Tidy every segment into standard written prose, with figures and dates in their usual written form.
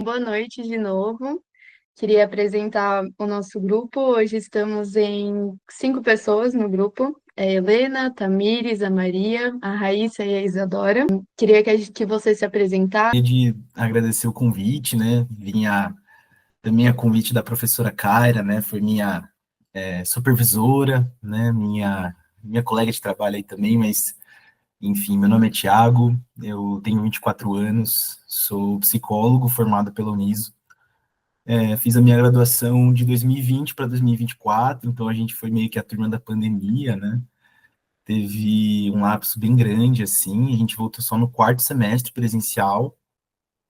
Boa noite de novo. Queria apresentar o nosso grupo. Hoje estamos em 5 pessoas no grupo. É a Helena, a Tamires, a Maria, a Raíssa e a Isadora. Queria que você se apresentasse. De agradecer o convite, né? Vinha também a convite da professora Kaira, né? Foi minha supervisora, né? Minha colega de trabalho aí também, mas enfim, meu nome é Tiago, eu tenho 24 anos, sou psicólogo formado pela Uniso. Fiz a minha graduação de 2020 para 2024, então a gente foi meio que a turma da pandemia, né? Teve um lapso bem grande, assim, a gente voltou só no quarto semestre presencial,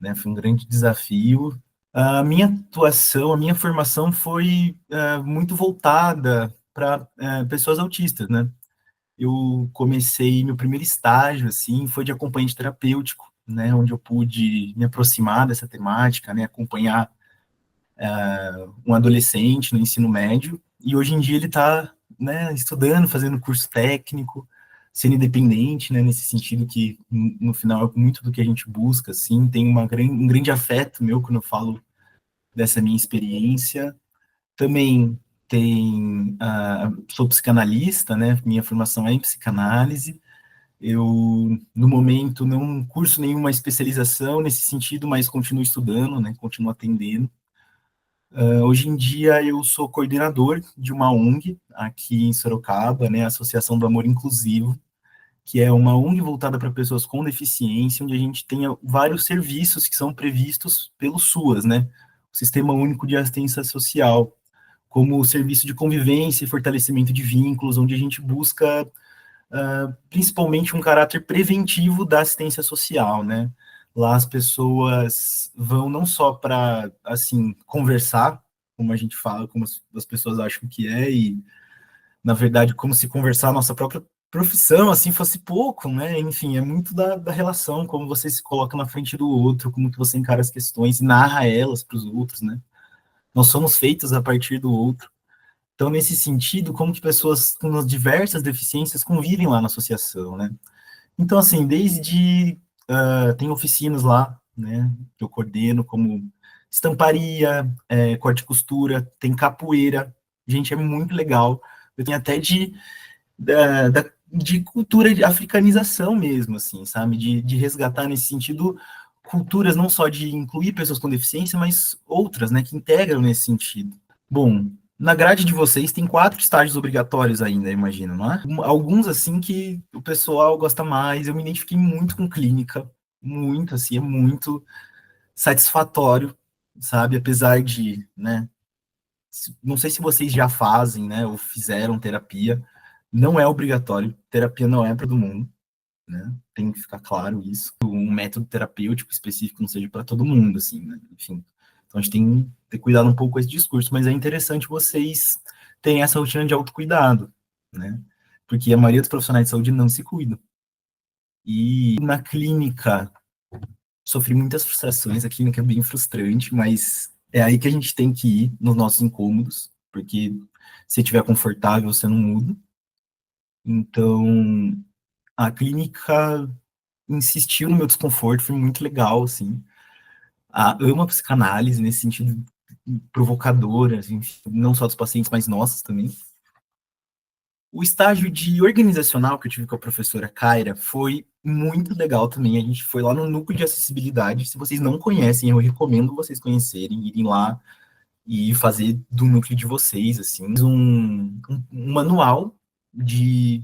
né? Foi um grande desafio. A minha atuação, a minha formação foi muito voltada para pessoas autistas, né? Eu comecei meu primeiro estágio, assim, foi de acompanhante terapêutico, né? Onde eu pude me aproximar dessa temática, né? Acompanhar um adolescente no ensino médio, e hoje em dia ele está, né, estudando, fazendo curso técnico, sendo independente, né, nesse sentido que, no final, é muito do que a gente busca, assim, tem um grande afeto meu quando eu falo dessa minha experiência. Também sou psicanalista, né, minha formação é em psicanálise, eu, no momento, não curso nenhuma especialização nesse sentido, mas continuo estudando, né, continuo atendendo. Hoje em dia eu sou coordenador de uma ONG aqui em Sorocaba, né, Associação do Amor Inclusivo, que é uma ONG voltada para pessoas com deficiência, onde a gente tem vários serviços que são previstos pelo SUAS, né, o Sistema Único de Assistência Social, como o serviço de convivência e fortalecimento de vínculos, onde a gente busca principalmente um caráter preventivo da assistência social, né? Lá as pessoas vão não só para, assim, conversar, como a gente fala, como as pessoas acham que é, e, na verdade, como se conversar a nossa própria profissão, assim, fosse pouco, né? Enfim, é muito da relação, como você se coloca na frente do outro, como que você encara as questões e narra elas para os outros, né? Nós somos feitos a partir do outro. Então, nesse sentido, como que pessoas com diversas deficiências convivem lá na associação, né? Então, assim, tem oficinas lá, né, que eu coordeno, como estamparia, corte e costura, tem capoeira, gente, é muito legal. Eu tenho até de cultura de africanização mesmo, assim, sabe? De resgatar nesse sentido culturas não só de incluir pessoas com deficiência, mas outras, né, que integram nesse sentido. Bom, na grade de vocês tem 4 estágios obrigatórios ainda, imagino, não é? Alguns, assim, que o pessoal gosta mais. Eu me identifiquei muito com clínica, muito, assim, é muito satisfatório, sabe? Apesar de, né, não sei se vocês já fazem, né, ou fizeram terapia, não é obrigatório, terapia não é para todo mundo, né? Tem que ficar claro isso. Um método terapêutico específico não seja para todo mundo, assim, né? Enfim. Então a gente tem que ter cuidado um pouco com esse discurso, mas é interessante vocês terem essa rotina de autocuidado, né? Porque a maioria dos profissionais de saúde não se cuidam. E na clínica, sofri muitas frustrações, a clínica é bem frustrante, mas é aí que a gente tem que ir nos nossos incômodos, porque se estiver confortável, você não muda. Então, a clínica insistiu no meu desconforto, foi muito legal, assim. Amo a psicanálise nesse sentido provocadora, assim, não só dos pacientes, mas nossos também. O estágio de organizacional que eu tive com a professora Kaira foi muito legal também. A gente foi lá no núcleo de acessibilidade. Se vocês não conhecem, eu recomendo vocês conhecerem, irem lá e fazer do núcleo de vocês, assim, um manual de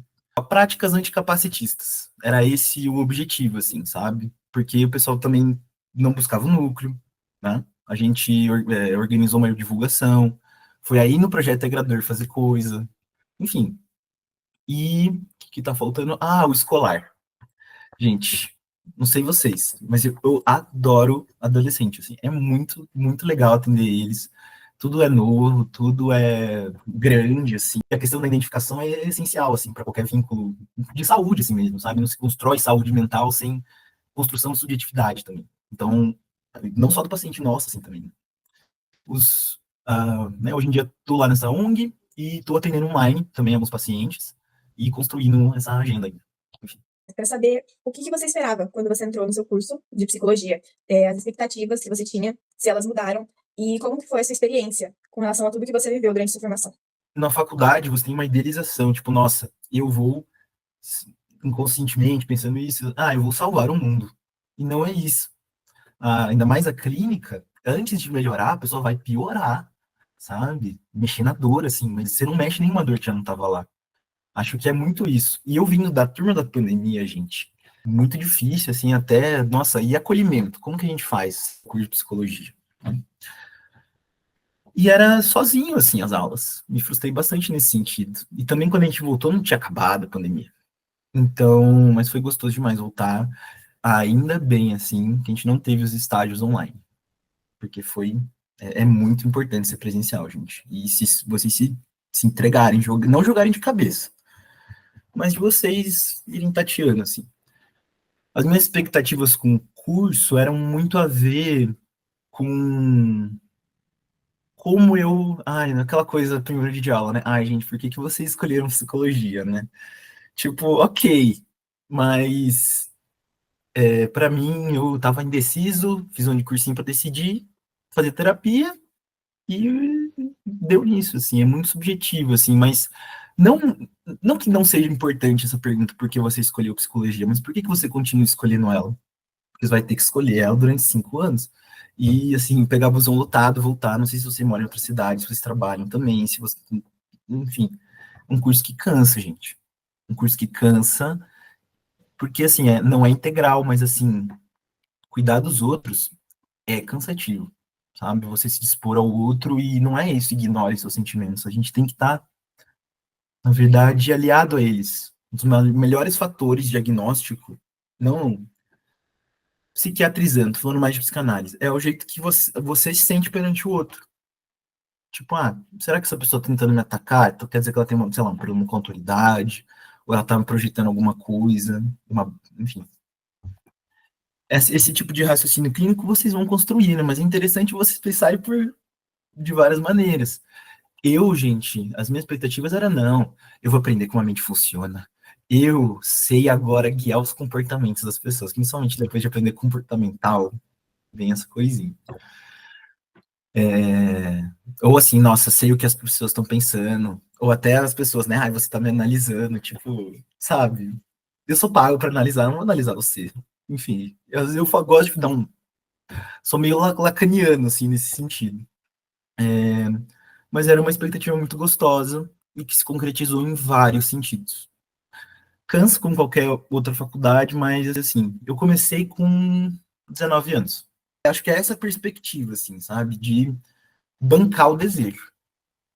práticas anticapacitistas. Era esse o objetivo, assim, sabe? Porque o pessoal também não buscava o núcleo, né? A gente organizou uma divulgação, foi aí no projeto integrador fazer coisa, enfim. E o que tá faltando? Ah, o escolar. Gente, não sei vocês, mas eu adoro adolescente, assim. É muito, muito legal atender eles. Tudo é novo, tudo é grande, assim. A questão da identificação é essencial, assim, para qualquer vínculo de saúde, assim mesmo, sabe? Não se constrói saúde mental sem construção de subjetividade também. Então, não só do paciente nosso, assim, também. Né, hoje em dia, estou lá nessa ONG e estou atendendo online também alguns pacientes e construindo essa agenda aí. Enfim. Para saber o que você esperava quando você entrou no seu curso de psicologia, as expectativas que você tinha, se elas mudaram, e como que foi essa experiência com relação a tudo que você viveu durante a sua formação. Na faculdade, você tem uma idealização, tipo, nossa, eu vou, inconscientemente, pensando isso, eu vou salvar o mundo. E não é isso. Ainda mais a clínica, antes de melhorar, a pessoa vai piorar, sabe? Mexer na dor, assim, mas você não mexe nenhuma dor que já não estava lá. Acho que é muito isso. E eu vindo da turma da pandemia, gente, muito difícil, assim, até, nossa, e acolhimento? Como que a gente faz curso de psicologia? E era sozinho, assim, as aulas. Me frustrei bastante nesse sentido. E também quando a gente voltou, não tinha acabado a pandemia. Então, mas foi gostoso demais voltar. Ainda bem, assim, que a gente não teve os estágios online. Porque é muito importante ser presencial, gente. E se vocês se entregarem, não jogarem de cabeça, mas de vocês irem tateando, assim. As minhas expectativas com o curso eram muito a ver com como eu. Aquela coisa primeiro de aula, né? Gente, por que que vocês escolheram psicologia, né? Tipo, ok, mas para mim eu tava indeciso, fiz um cursinho para decidir, fazer terapia e deu nisso, assim, é muito subjetivo, assim, mas não, não que não seja importante essa pergunta porque você escolheu psicologia, mas por que que você continua escolhendo ela? Porque você vai ter que escolher ela durante 5 anos. E, assim, pegar busão lotado, voltar. Não sei se você mora em outra cidade, se vocês trabalham também, se você. Enfim, um curso que cansa, gente. Um curso que cansa, porque, assim, não é integral, mas, assim, cuidar dos outros é cansativo, sabe? Você se dispor ao outro e não é isso, ignore seus sentimentos. A gente tem que estar, na verdade, aliado a eles. Um dos melhores fatores de diagnóstico, não psiquiatrizando, falando mais de psicanálise, é o jeito que você se sente perante o outro. Tipo, será que essa pessoa tá tentando me atacar? Então quer dizer que ela tem, sei lá, um problema com autoridade, ou ela tá me projetando alguma coisa, enfim. Esse tipo de raciocínio clínico vocês vão construir, né? Mas é interessante vocês pensarem de várias maneiras. Gente, as minhas expectativas eram, não, eu vou aprender como a mente funciona. Eu sei agora guiar os comportamentos das pessoas, principalmente depois de aprender comportamental, vem essa coisinha. Ou assim, nossa, sei o que as pessoas estão pensando. Ou até as pessoas, né? Você tá me analisando, tipo, sabe? Eu sou pago para analisar, eu não vou analisar você. Enfim, eu gosto de dar um. Sou meio lacaniano, assim, nesse sentido. Mas era uma expectativa muito gostosa e que se concretizou em vários sentidos. Canso com qualquer outra faculdade, mas, assim, eu comecei com 19 anos. Acho que é essa perspectiva, assim, sabe? De bancar o desejo.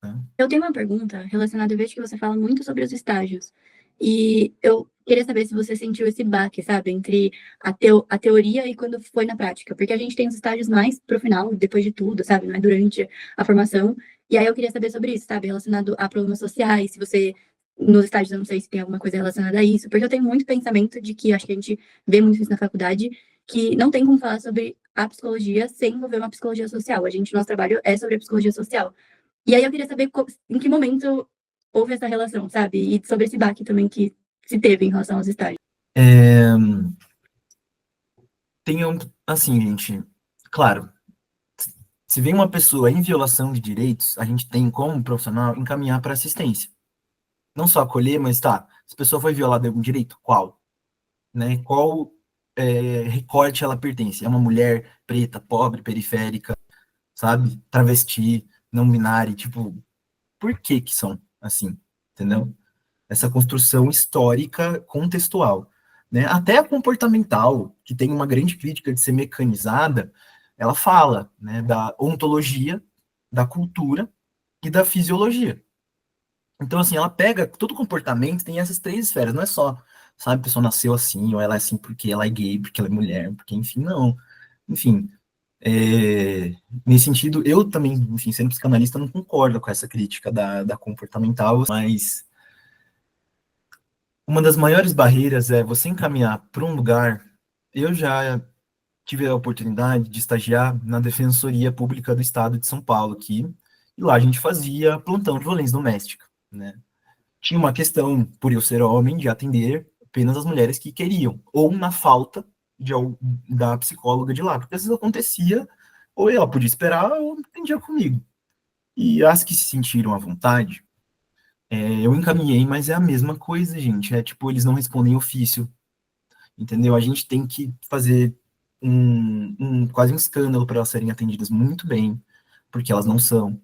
Né? Eu tenho uma pergunta relacionada, eu vejo que você fala muito sobre os estágios. E eu queria saber se você sentiu esse baque, sabe, entre a teoria e quando foi na prática. Porque a gente tem os estágios mais pro final, depois de tudo, sabe, não é durante a formação. E aí eu queria saber sobre isso, sabe, relacionado a problemas sociais, se você, nos estágios, eu não sei se tem alguma coisa relacionada a isso, porque eu tenho muito pensamento de que, acho que a gente vê muito isso na faculdade, que não tem como falar sobre a psicologia sem envolver uma psicologia social. Nosso trabalho é sobre a psicologia social. E aí eu queria saber em que momento houve essa relação, sabe? E sobre esse baque também que se teve em relação aos estágios. Tem assim, gente, claro, se vem uma pessoa em violação de direitos, a gente tem como profissional encaminhar para assistência. Não só acolher, mas tá, se a pessoa foi violada de algum direito, qual? Né? Qual recorte ela pertence? É uma mulher preta, pobre, periférica, sabe? Travesti, não binária, tipo, por que que são assim? Entendeu? Essa construção histórica contextual. Né? Até a comportamental, que tem uma grande crítica de ser mecanizada, ela fala, né, da ontologia, da cultura e da fisiologia. Então, assim, ela pega todo comportamento, tem essas três esferas, não é só, sabe, a pessoa nasceu assim, ou ela é assim porque ela é gay, porque ela é mulher, porque, enfim, não. Enfim, nesse sentido, eu também, enfim, sendo psicanalista, não concordo com essa crítica da comportamental, mas uma das maiores barreiras é você encaminhar para um lugar. Eu já tive a oportunidade de estagiar na Defensoria Pública do Estado de São Paulo aqui, e lá a gente fazia plantão de violência doméstica, né? Tinha uma questão, por eu ser homem, de atender apenas as mulheres que queriam, ou na falta da psicóloga de lá, porque às vezes acontecia, ou ela podia esperar, ou não entendia comigo. E as que se sentiram à vontade, eu encaminhei, mas é a mesma coisa, gente. É tipo, eles não respondem ofício, entendeu? A gente tem que fazer quase um escândalo para elas serem atendidas muito bem, porque elas não são.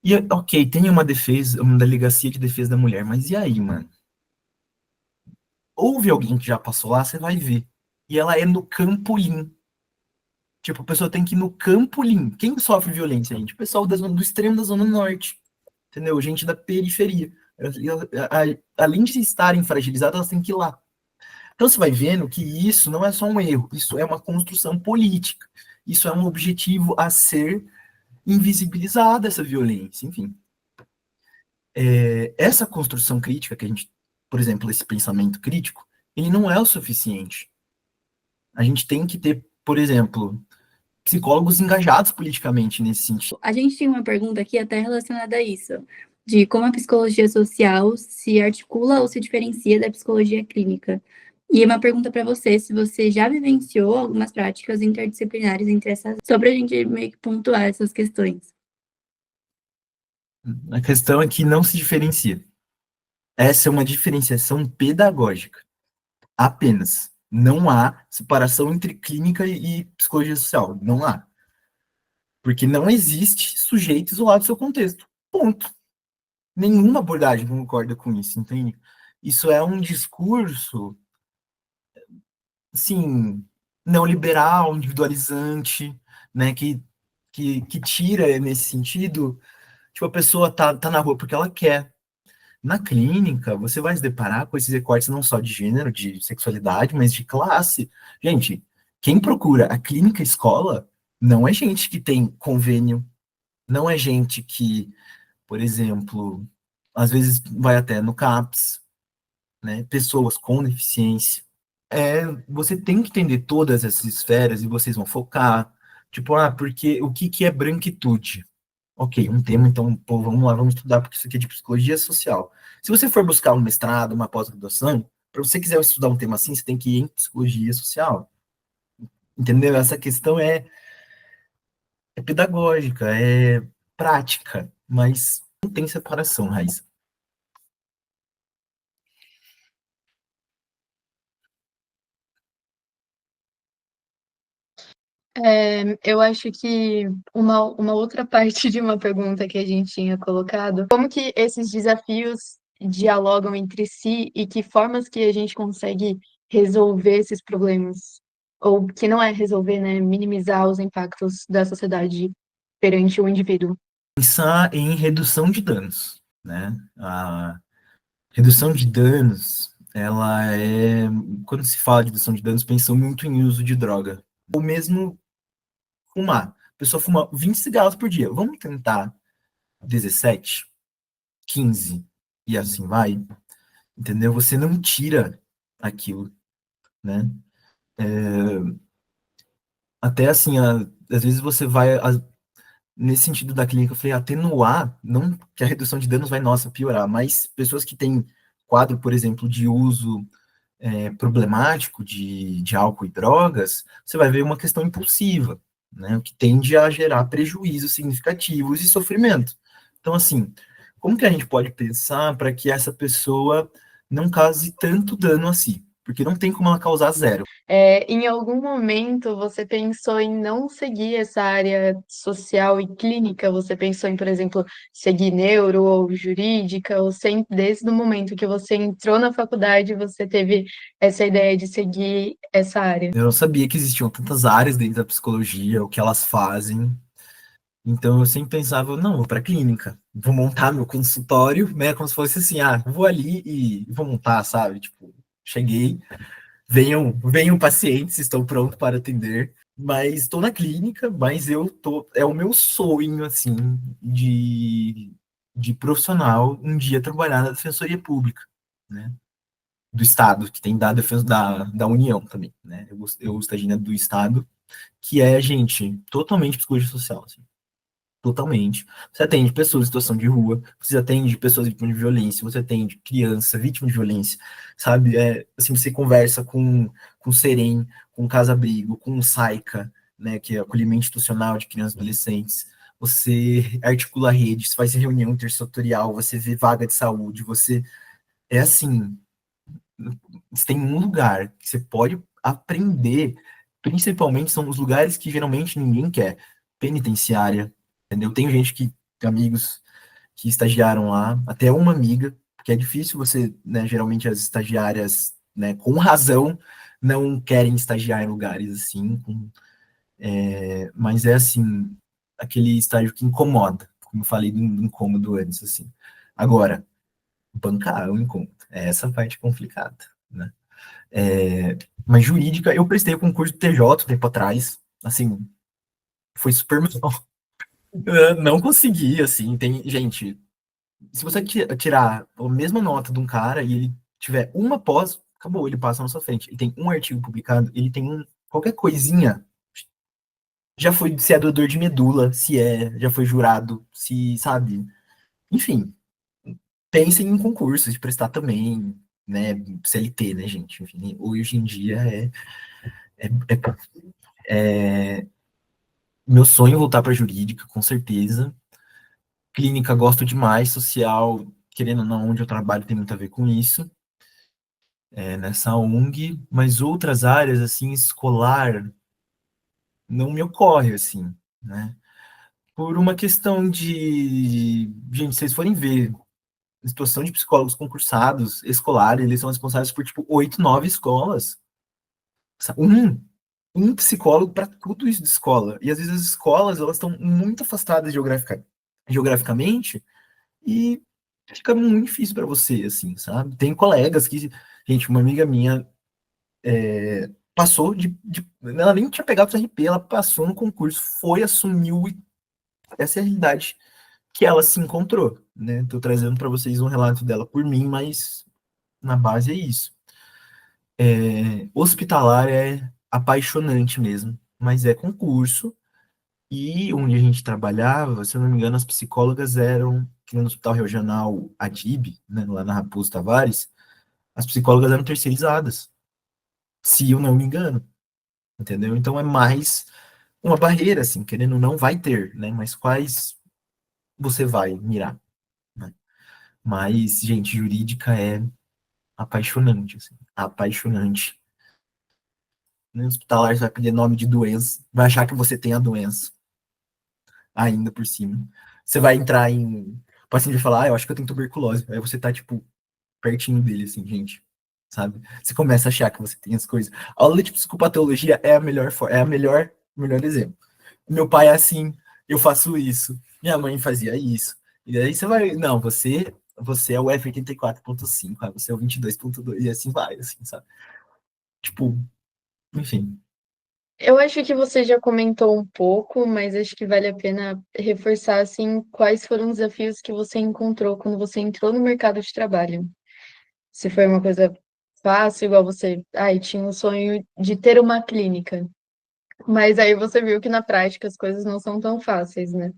E, ok, tem uma defesa, uma delegacia de defesa da mulher, mas e aí, mano? Houve alguém que já passou lá, você vai ver. E ela é no Campolim. Tipo, a pessoa tem que ir no Campolim. Quem sofre violência, gente? O pessoal do extremo da Zona Norte. Entendeu? Gente da periferia. Além de estarem fragilizadas, elas têm que ir lá. Então você vai vendo que isso não é só um erro, isso é uma construção política. Isso é um objetivo a ser invisibilizada, essa violência, enfim. Essa construção crítica que a gente, por exemplo, esse pensamento crítico, ele não é o suficiente. A gente tem que ter, por exemplo, psicólogos engajados politicamente nesse sentido. A gente tem uma pergunta aqui até relacionada a isso, de como a psicologia social se articula ou se diferencia da psicologia clínica. E uma pergunta para você, se você já vivenciou algumas práticas interdisciplinares entre essas, só para a gente meio que pontuar essas questões. A questão é que não se diferencia. Essa é uma diferenciação pedagógica, apenas. Não há separação entre clínica e psicologia social, não há. Porque não existe sujeito isolado do seu contexto. Ponto. Nenhuma abordagem concorda com isso, entende? Isso é um discurso, assim, neoliberal, individualizante, né, que tira, nesse sentido, tipo, a pessoa tá na rua porque ela quer. Na clínica, você vai se deparar com esses recortes não só de gênero, de sexualidade, mas de classe. Gente, quem procura a clínica escola não é gente que tem convênio, não é gente que, por exemplo, às vezes vai até no CAPS, né? Pessoas com deficiência. Você tem que entender todas essas esferas e vocês vão focar. Tipo, porque o que é branquitude? Ok, um tema, então, pô, vamos lá, vamos estudar, porque isso aqui é de psicologia social. Se você for buscar um mestrado, uma pós-graduação, para você quiser estudar um tema assim, você tem que ir em psicologia social. Entendeu? Essa questão é pedagógica, é prática, mas não tem separação, Raíssa. Eu acho que uma outra parte de uma pergunta que a gente tinha colocado, como que esses desafios dialogam entre si e que formas que a gente consegue resolver esses problemas? Ou que não é resolver, né? Minimizar os impactos da sociedade perante o indivíduo. Pensar em redução de danos, né? A redução de danos, ela quando se fala de redução de danos, pensa muito em uso de droga. Ou mesmo fumar. A pessoa fuma 20 cigarros por dia. Vamos tentar 17, 15 e assim vai. Entendeu? Você não tira aquilo, né? Até assim, às vezes você vai, nesse sentido da clínica, eu falei, atenuar, não que a redução de danos vai, nossa, piorar, mas pessoas que têm quadro, por exemplo, de uso problemático de álcool e drogas, você vai ver uma questão impulsiva, né? O que tende a gerar prejuízos significativos e sofrimento. Então, assim, como que a gente pode pensar para que essa pessoa não cause tanto dano a si? Porque não tem como ela causar zero. Em algum momento você pensou em não seguir essa área social e clínica? Você pensou em, por exemplo, seguir neuro ou jurídica? Ou sempre, desde o momento que você entrou na faculdade, você teve essa ideia de seguir essa área? Eu não sabia que existiam tantas áreas dentro da psicologia, o que elas fazem. Então eu sempre pensava, não, vou para clínica, vou montar meu consultório, né? Como se fosse assim, vou ali e vou montar, sabe? Tipo, cheguei, venham pacientes, estou pronto para atender. Mas estou na clínica, mas é o meu sonho, assim, de profissional, um dia trabalhar na Defensoria Pública, né? Do Estado, que tem da União também, né? Eu estagiando do Estado, que é, gente, totalmente psicologia social, assim. Totalmente. Você atende pessoas em situação de rua, você atende pessoas vítimas de violência, você atende criança vítima de violência, sabe? Assim, você conversa com o Serem, com o Casa Abrigo, com o SAICA, né, que é acolhimento institucional de crianças e adolescentes. Você articula redes, faz reunião intersetorial, você vê vaga de saúde, você... É assim, você tem um lugar que você pode aprender, principalmente são os lugares que geralmente ninguém quer. Penitenciária, entendeu? Tem gente que, tem amigos que estagiaram lá, até uma amiga, porque é difícil você, né, geralmente as estagiárias, né, com razão, não querem estagiar em lugares assim, mas é assim, aquele estágio que incomoda, como eu falei do incômodo antes, assim. Agora, bancar o incômodo, é essa parte complicada, né? Mas jurídica, eu prestei o concurso do TJ tempo atrás, assim, foi super mal. Eu não consegui, assim, tem, gente, se você tirar a mesma nota de um cara e ele tiver uma pós, acabou, ele passa na sua frente. Ele tem um artigo publicado, ele tem qualquer coisinha, já foi se é doador de medula, se é, já foi jurado, se, sabe? Enfim, pensem em concursos de prestar também, né, CLT, né, gente? Enfim, hoje em dia é, meu sonho é voltar para jurídica, com certeza. Clínica gosto demais, social, querendo ou não, onde eu trabalho tem muito a ver com isso, nessa ONG, mas outras áreas, assim, escolar, não me ocorre, assim, né? Por uma questão de... Gente, vocês forem ver a situação de psicólogos concursados, escolares, eles são responsáveis por, tipo, 8, 9 escolas. Um psicólogo para tudo isso de escola. E às vezes as escolas, elas estão muito afastadas geograficamente, e fica muito difícil para você, assim, sabe? Tem colegas que, gente, uma amiga minha passou ela nem tinha pegado o RP, ela passou no concurso, foi, assumiu, e essa é a realidade que ela se encontrou, né? Tô trazendo para vocês um relato dela por mim, mas na base é isso. Hospitalar é apaixonante mesmo, mas é concurso, e onde a gente trabalhava, se eu não me engano, as psicólogas eram, que no Hospital Regional Adib, né, lá na Raposo Tavares, as psicólogas eram terceirizadas, se eu não me engano, entendeu? Então é mais uma barreira, assim, querendo ou não, vai ter, né? Mas quais você vai mirar, né? Mas, gente, jurídica é apaixonante, assim, apaixonante. No hospitalar você vai pedir nome de doença, vai achar que você tem a doença, ainda por cima. Você vai entrar em... O paciente vai falar, eu acho que eu tenho tuberculose. Aí você tá, tipo, pertinho dele, assim, gente, sabe? Você começa a achar que você tem as coisas. A aula de psicopatologia é a melhor exemplo. Meu pai é assim, eu faço isso, minha mãe fazia isso. E aí você vai, não, você é o F84.5, você é o 22.2, e assim vai, assim, sabe? Tipo, enfim. Eu acho que você já comentou um pouco, mas acho que vale a pena reforçar, assim, quais foram os desafios que você encontrou quando você entrou no mercado de trabalho. Se foi uma coisa fácil, igual você, ai, tinha o sonho de ter uma clínica, mas aí você viu que na prática as coisas não são tão fáceis, né?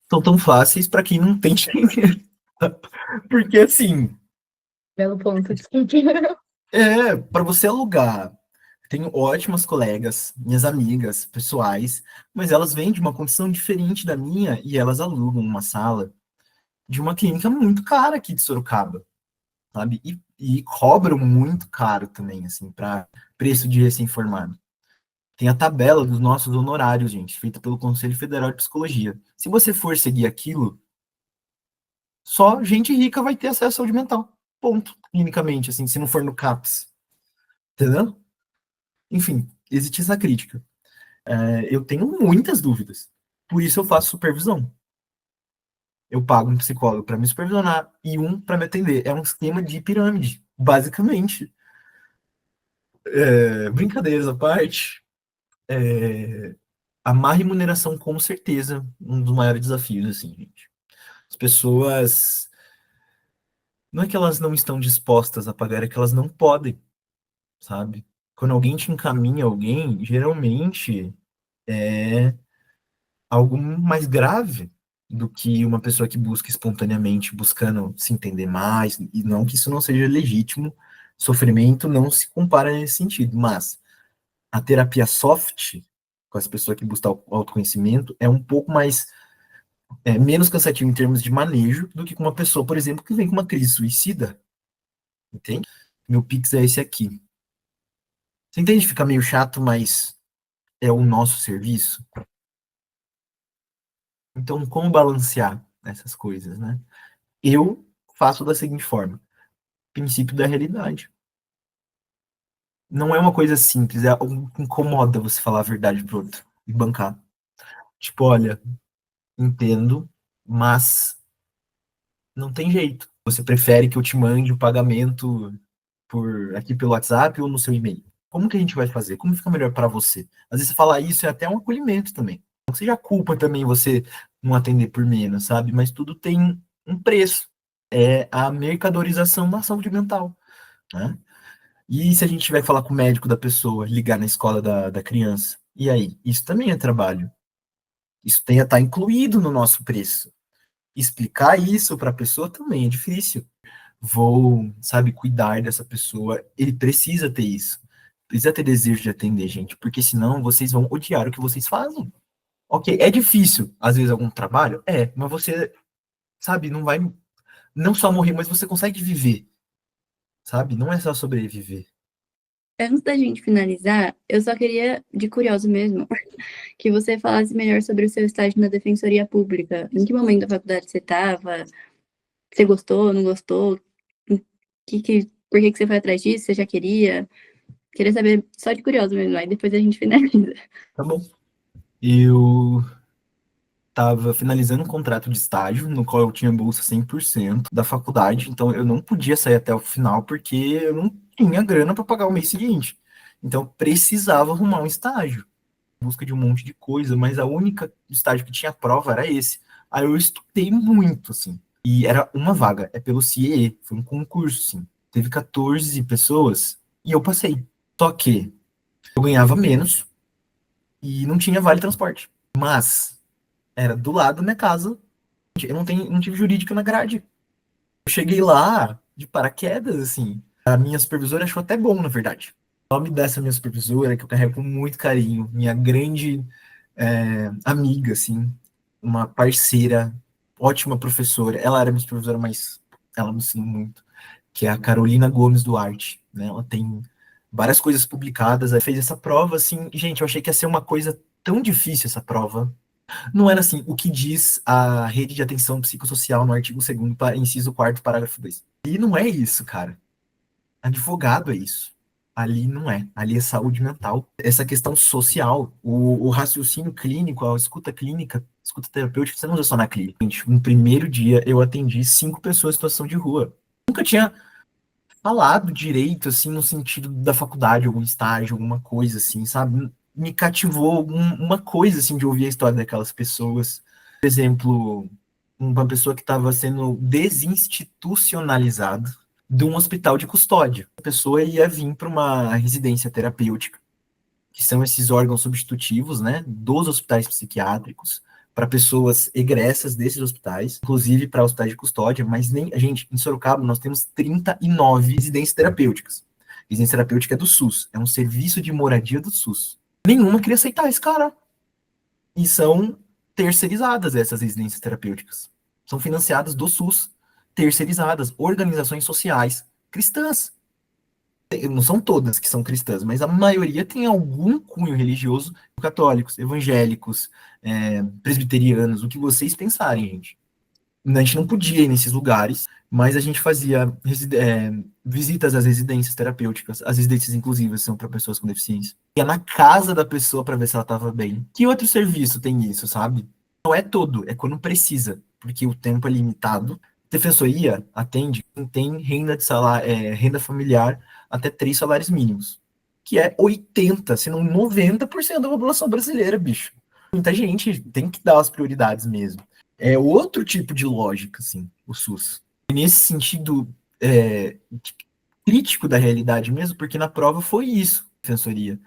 São tão fáceis para quem não tem dinheiro. Porque assim, Belo ponto, desculpa. para você alugar, tenho ótimas colegas, minhas amigas pessoais, mas elas vêm de uma condição diferente da minha e elas alugam uma sala de uma clínica muito cara aqui de Sorocaba, sabe? E cobram muito caro também, assim, para preço de recém-formado. Tem a tabela dos nossos honorários, gente, feita pelo Conselho Federal de Psicologia. Se você for seguir aquilo, só gente rica vai ter acesso à saúde mental. Ponto. Clinicamente, assim, se não for no CAPS. Entendeu? Enfim, existe essa crítica. Eu tenho muitas dúvidas. Por isso eu faço supervisão. Eu pago um psicólogo para me supervisionar e um para me atender. É um esquema de pirâmide, basicamente. Brincadeiras à parte, a má remuneração, com certeza, um dos maiores desafios, assim, gente. As pessoas, não é que elas não estão dispostas a pagar, é que elas não podem, sabe? Quando alguém te encaminha alguém, geralmente é algo mais grave do que uma pessoa que busca espontaneamente, buscando se entender mais, e não que isso não seja legítimo, sofrimento não se compara nesse sentido, mas a terapia soft, com as pessoas que buscam autoconhecimento, é um pouco mais, menos cansativo em termos de manejo do que com uma pessoa, por exemplo, que vem com uma crise suicida, entende? Meu Pix é esse aqui. Você entende? Fica meio chato, mas é o nosso serviço. Então, como balancear essas coisas, né? Eu faço da seguinte forma: princípio da realidade. Não é uma coisa simples, é algo que incomoda você falar a verdade pro outro e bancar. Tipo, olha, entendo, mas não tem jeito. Você prefere que eu te mande o pagamento por aqui pelo WhatsApp ou no seu e-mail? Como que a gente vai fazer? Como fica melhor para você? Às vezes você falar isso é até um acolhimento também. Não seja culpa também você não atender por menos, sabe? Mas tudo tem um preço. É a mercadorização da saúde mental, né? E se a gente tiver que falar com o médico da pessoa, ligar na escola da criança? E aí? Isso também é trabalho. Isso tem a estar incluído no nosso preço. Explicar isso para a pessoa também é difícil. Vou, sabe, cuidar dessa pessoa. Ele precisa ter isso. Precisa ter desejo de atender, gente, porque senão vocês vão odiar o que vocês fazem. Ok, é difícil, às vezes, algum trabalho? É, mas você, sabe, não vai não só morrer, mas você consegue viver, sabe? Não é só sobreviver. Antes da gente finalizar, eu só queria, de curioso mesmo, que você falasse melhor sobre o seu estágio na Defensoria Pública. Em que momento da faculdade você estava? Você gostou, não gostou? Por que você foi atrás disso? Você já queria? Queria saber só de curioso mesmo, aí depois a gente finaliza. Tá bom. Eu estava finalizando um contrato de estágio, no qual eu tinha bolsa 100% da faculdade, então eu não podia sair até o final, porque eu não tinha grana para pagar o mês seguinte. Então eu precisava arrumar um estágio, em busca de um monte de coisa, mas a única estágio que tinha prova era esse. Aí eu estudei muito, assim, e era uma vaga, é pelo CIE, foi um concurso, assim. Teve 14 pessoas e eu passei. Só que eu ganhava menos e não tinha vale transporte. Mas era do lado da minha casa. Eu não tive jurídica na grade. Eu cheguei lá de paraquedas, assim. A minha supervisora achou até bom, na verdade. O nome dessa minha supervisora, que eu carrego com muito carinho, minha grande amiga, assim, uma parceira, ótima professora. Ela era minha supervisora, mas ela me ensinou muito, que é a Carolina Gomes Duarte, né? Ela tem várias coisas publicadas, aí fez essa prova, assim, e, gente, eu achei que ia ser uma coisa tão difícil essa prova. Não era assim, o que diz a rede de atenção psicossocial no artigo 2º, inciso 4º, parágrafo 2. E não é isso, cara. Advogado é isso. Ali não é. Ali é saúde mental. Essa questão social, o raciocínio clínico, a escuta clínica, escuta terapêutica, você não usa só na clínica. Gente, no primeiro dia eu atendi 5 pessoas em situação de rua. Nunca tinha falado direito, assim, no sentido da faculdade, algum estágio, alguma coisa, assim, sabe? Me cativou uma coisa, assim, de ouvir a história daquelas pessoas. Por exemplo, uma pessoa que estava sendo desinstitucionalizada de um hospital de custódia. A pessoa ia vir para uma residência terapêutica, que são esses órgãos substitutivos, né, dos hospitais psiquiátricos, para pessoas egressas desses hospitais, inclusive para hospitais de custódia, mas nem, a gente, em Sorocaba, nós temos 39 residências terapêuticas. Residência terapêutica é do SUS, é um serviço de moradia do SUS. Nenhuma queria aceitar esse cara. E são terceirizadas essas residências terapêuticas. São financiadas do SUS, terceirizadas, organizações sociais cristãs. Não são todas que são cristãs, mas a maioria tem algum cunho religioso, católicos, evangélicos, presbiterianos, o que vocês pensarem, gente. A gente não podia ir nesses lugares, mas a gente fazia visitas às residências terapêuticas, as residências inclusivas são para pessoas com deficiência. Ia na casa da pessoa para ver se ela estava bem. Que outro serviço tem isso, sabe? Não é todo, é quando precisa, porque o tempo é limitado. Defensoria atende quem tem renda de salário, renda familiar até 3 salários mínimos, que é 80, se não 90% da população brasileira, bicho. Muita gente tem que dar as prioridades mesmo. É outro tipo de lógica, assim, o SUS. E nesse sentido crítico da realidade mesmo, porque na prova foi isso, defensoria.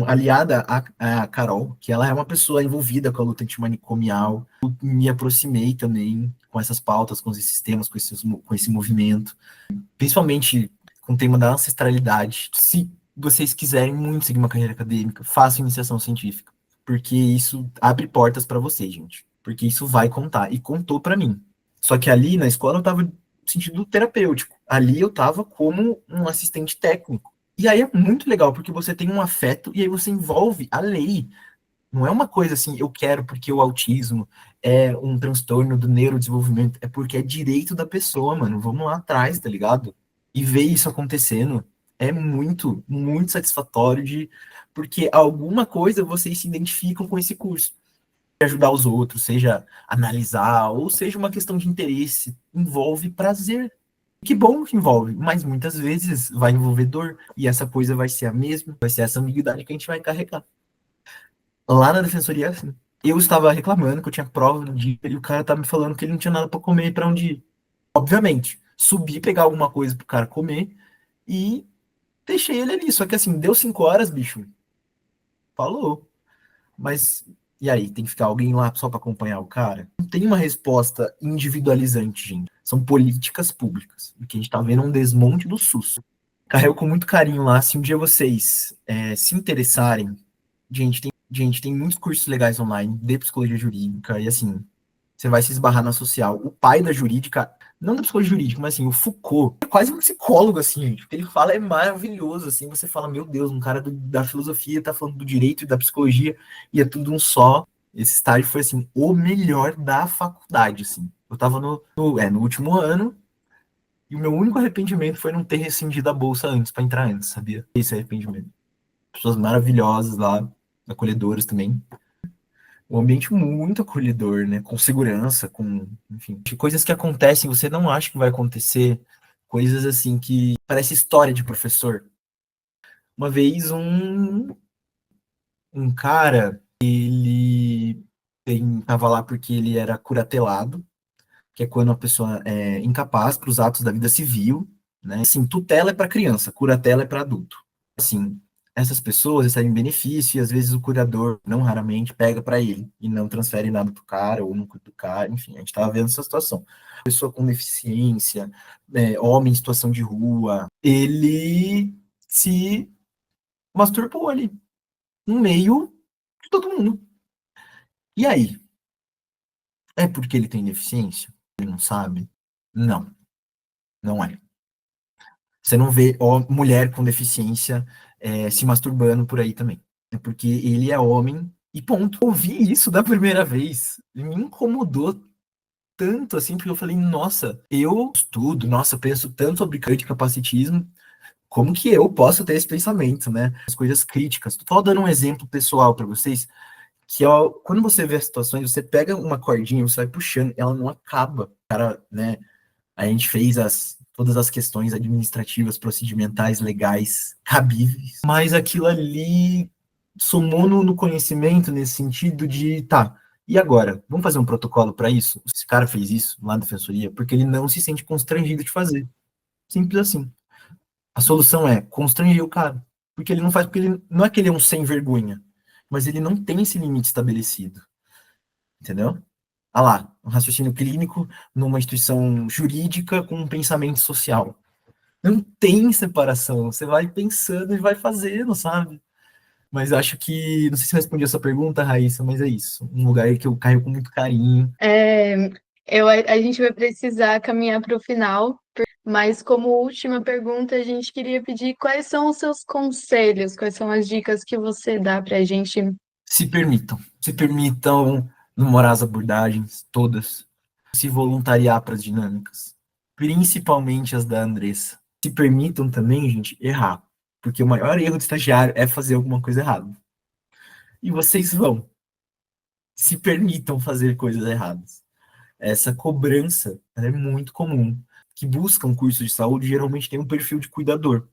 aliada à Carol, que ela é uma pessoa envolvida com a luta antimanicomial. Eu me aproximei também com essas pautas, com esses temas, com esse movimento, principalmente com o tema da ancestralidade. Se vocês quiserem muito seguir uma carreira acadêmica, façam iniciação científica, porque isso abre portas para vocês, gente. Porque isso vai contar, e contou para mim. Só que ali na escola eu estava no sentido terapêutico. Ali eu estava como um assistente técnico. E aí é muito legal, porque você tem um afeto e aí você envolve a lei. Não é uma coisa assim, eu quero porque o autismo é um transtorno do neurodesenvolvimento. É porque é direito da pessoa, mano. Vamos lá atrás, tá ligado? E ver isso acontecendo é muito, muito satisfatório porque alguma coisa vocês se identificam com esse curso. Ajudar os outros, seja analisar, ou seja uma questão de interesse, envolve prazer. Que bom que envolve, mas muitas vezes vai envolver dor, e essa coisa vai ser a mesma, vai ser essa ambiguidade que a gente vai carregar. Lá na defensoria, assim, eu estava reclamando que eu tinha prova no dia, e o cara tava me falando que ele não tinha nada para comer e para onde ir. Obviamente, subi, pegar alguma coisa pro cara comer, e deixei ele ali. Só que assim, deu 5 horas, bicho, falou. Mas e aí, tem que ficar alguém lá só para acompanhar o cara? Não tem uma resposta individualizante, gente. São políticas públicas. O que a gente está vendo é um desmonte do SUS. Carrego com muito carinho lá. Se um dia vocês se interessarem, tem muitos cursos legais online de psicologia jurídica. E assim, você vai se esbarrar na social. O pai da jurídica, não da psicologia jurídica, mas assim, o Foucault, é quase um psicólogo, assim, gente. O que ele fala é maravilhoso, assim. Você fala, meu Deus, um cara da filosofia tá falando do direito e da psicologia, e é tudo um só. Esse estágio foi, assim, o melhor da faculdade, assim. Eu tava no último ano, e o meu único arrependimento foi não ter rescindido a bolsa antes, pra entrar antes, sabia? Esse arrependimento. Pessoas maravilhosas lá, acolhedoras também, um ambiente muito acolhedor, né? Com segurança, enfim, de coisas que acontecem, você não acha que vai acontecer, coisas assim que parece história de professor. Uma vez um cara, ele tava lá porque ele era curatelado, que é quando a pessoa é incapaz para os atos da vida civil, né? Assim, tutela é para criança, curatela é para adulto. Assim, essas pessoas recebem benefício e às vezes o curador, não raramente, pega para ele e não transfere nada pro cara ou não cuida do cara, enfim, a gente estava vendo essa situação. Pessoa com deficiência, homem em situação de rua, ele se masturbou ali, no meio de todo mundo. E aí? É porque ele tem deficiência? Ele não sabe? Não, não é. Você não vê mulher com deficiência se masturbando por aí também. É porque ele é homem e ponto. Ouvi isso da primeira vez. Me incomodou tanto assim, porque eu falei, nossa, eu estudo, nossa, penso tanto sobre capacitismo, como que eu posso ter esse pensamento, né? As coisas críticas. Tô só dando um exemplo pessoal para vocês, que ó, quando você vê as situações, você pega uma cordinha, você vai puxando, ela não acaba. Cara, né? A gente fez todas as questões administrativas, procedimentais, legais, cabíveis, mas aquilo ali somou no conhecimento nesse sentido de, tá, e agora? Vamos fazer um protocolo para isso? Esse cara fez isso lá na defensoria porque ele não se sente constrangido de fazer. Simples assim. A solução é constranger o cara, porque ele não faz, porque ele não é que ele é um sem vergonha, mas ele não tem esse limite estabelecido, entendeu? Ah lá, um raciocínio clínico numa instituição jurídica com um pensamento social. Não tem separação, você vai pensando e vai fazendo, sabe? Mas acho que, não sei se eu respondi essa pergunta, Raíssa, mas é isso. Um lugar que eu carrego com muito carinho. A gente vai precisar caminhar para o final, mas como última pergunta, a gente queria pedir quais são os seus conselhos, quais são as dicas que você dá para a gente. Se permitam namorar as abordagens, todas. Se voluntariar para as dinâmicas, principalmente as da Andressa. Se permitam também, gente, errar, porque o maior erro do estagiário é fazer alguma coisa errada. E vocês vão. Se permitam fazer coisas erradas. Essa cobrança é muito comum. Que busca um curso de saúde geralmente tem um perfil de cuidador.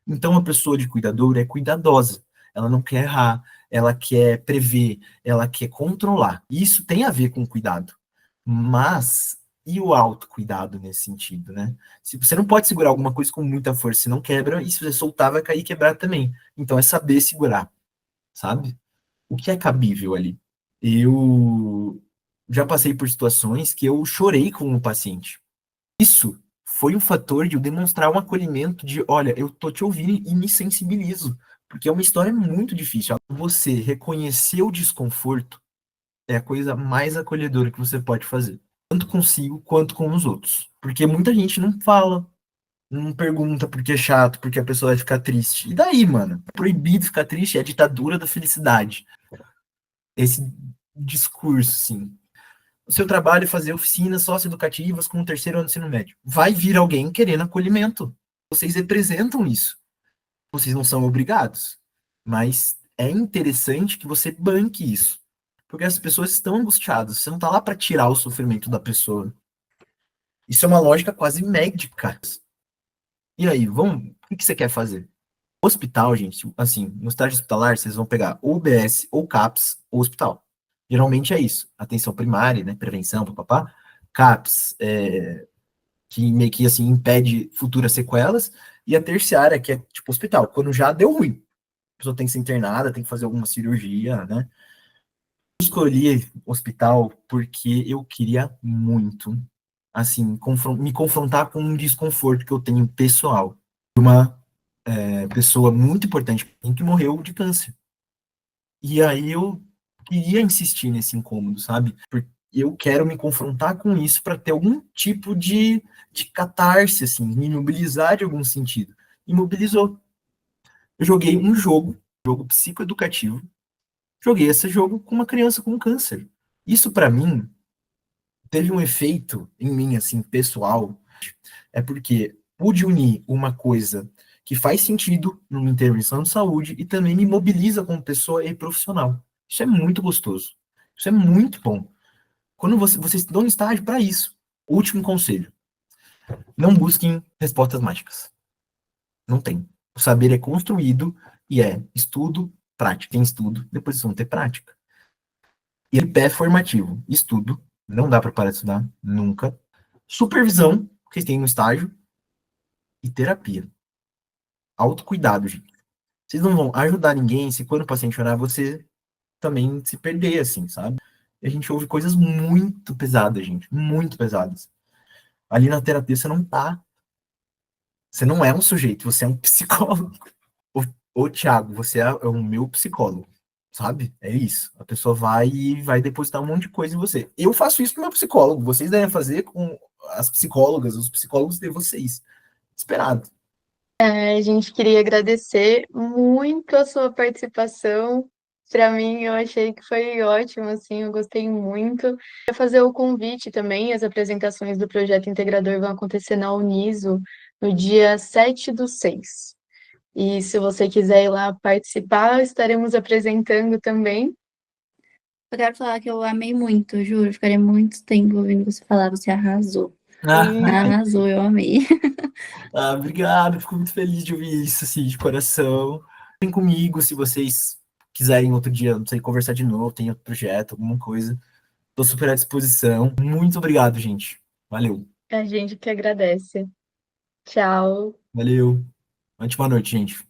Então, a pessoa de cuidador é cuidadosa. Ela não quer errar, ela quer prever, ela quer controlar. Isso tem a ver com cuidado. Mas, e o autocuidado nesse sentido, né? Se você não pode segurar alguma coisa com muita força, você não quebra, e se você soltar, vai cair e quebrar também. Então, é saber segurar. sabe? O que é cabível ali? Eu já passei por situações que eu chorei com o paciente. Isso foi um fator de eu demonstrar um acolhimento de, olha, eu tô te ouvindo e me sensibilizo, porque é uma história muito difícil. Você reconhecer o desconforto é a coisa mais acolhedora que você pode fazer, tanto consigo quanto com os outros. Porque muita gente não fala, não pergunta porque é chato, porque a pessoa vai ficar triste. E daí, mano? É proibido ficar triste, é a ditadura da felicidade. Esse discurso, sim. O seu trabalho é fazer oficinas socioeducativas com o terceiro ano do ensino médio. Vai vir alguém querendo acolhimento. Vocês representam isso. Vocês não são obrigados. Mas é interessante que você banque isso. Porque as pessoas estão angustiadas. Você não está lá para tirar o sofrimento da pessoa. Isso é uma lógica quase médica. E aí, vamos, o que você quer fazer? Hospital, gente, assim, no estágio hospitalar, vocês vão pegar ou UBS, ou CAPS, ou hospital. Geralmente é isso. Atenção primária, né? Prevenção, papapá. CAPS, que meio que assim impede futuras sequelas. E a terciária, que é tipo hospital, quando já deu ruim. A pessoa tem que ser internada, tem que fazer alguma cirurgia, né? Eu escolhi hospital porque eu queria muito, assim, me confrontar com um desconforto que eu tenho pessoal. Uma pessoa muito importante que morreu de câncer. E aí eu queria insistir nesse incômodo, sabe? Porque eu quero me confrontar com isso para ter algum tipo de catarse, assim, me mobilizar de algum sentido. E mobilizou. Eu joguei um jogo psicoeducativo, joguei esse jogo com uma criança com câncer. Isso, para mim, teve um efeito em mim, assim, pessoal, é porque pude unir uma coisa que faz sentido numa intervenção de saúde e também me mobiliza como pessoa e profissional. Isso é muito gostoso. Isso é muito bom. Quando vocês estão no estágio para isso. Último conselho: não busquem respostas mágicas. Não tem. O saber é construído e é estudo, prática. Tem estudo, depois vocês vão ter prática. E pé formativo: estudo, não dá para parar de estudar, nunca. Supervisão, que vocês têm no estágio, e terapia. Autocuidado, gente. Vocês não vão ajudar ninguém se quando o paciente chorar, você também se perder, assim, sabe? E a gente ouve coisas muito pesadas, gente, muito pesadas. Ali na terapia você não tá. Você não é um sujeito, você é um psicólogo. Ô Thiago, você é o meu psicólogo, sabe? É isso. A pessoa vai e vai depositar um monte de coisa em você. Eu faço isso com o meu psicólogo. Vocês devem fazer com as psicólogas, os psicólogos de vocês. Esperado. A gente queria agradecer muito a sua participação. Para mim, eu achei que foi ótimo, assim, eu gostei muito. Queria fazer o convite também, as apresentações do projeto integrador vão acontecer na Uniso no dia 7/6. E se você quiser ir lá participar, estaremos apresentando também. Eu quero falar que eu amei muito, juro. Ficaria muito tempo ouvindo você falar, você arrasou. Arrasou, eu amei. Obrigado, fico muito feliz de ouvir isso, assim, de coração. Vem comigo se vocês quiserem outro dia, não sei, conversar de novo, tem outro projeto, alguma coisa. Estou super à disposição. Muito obrigado, gente. Valeu. A gente que agradece. Tchau. Valeu. Ótima noite, gente.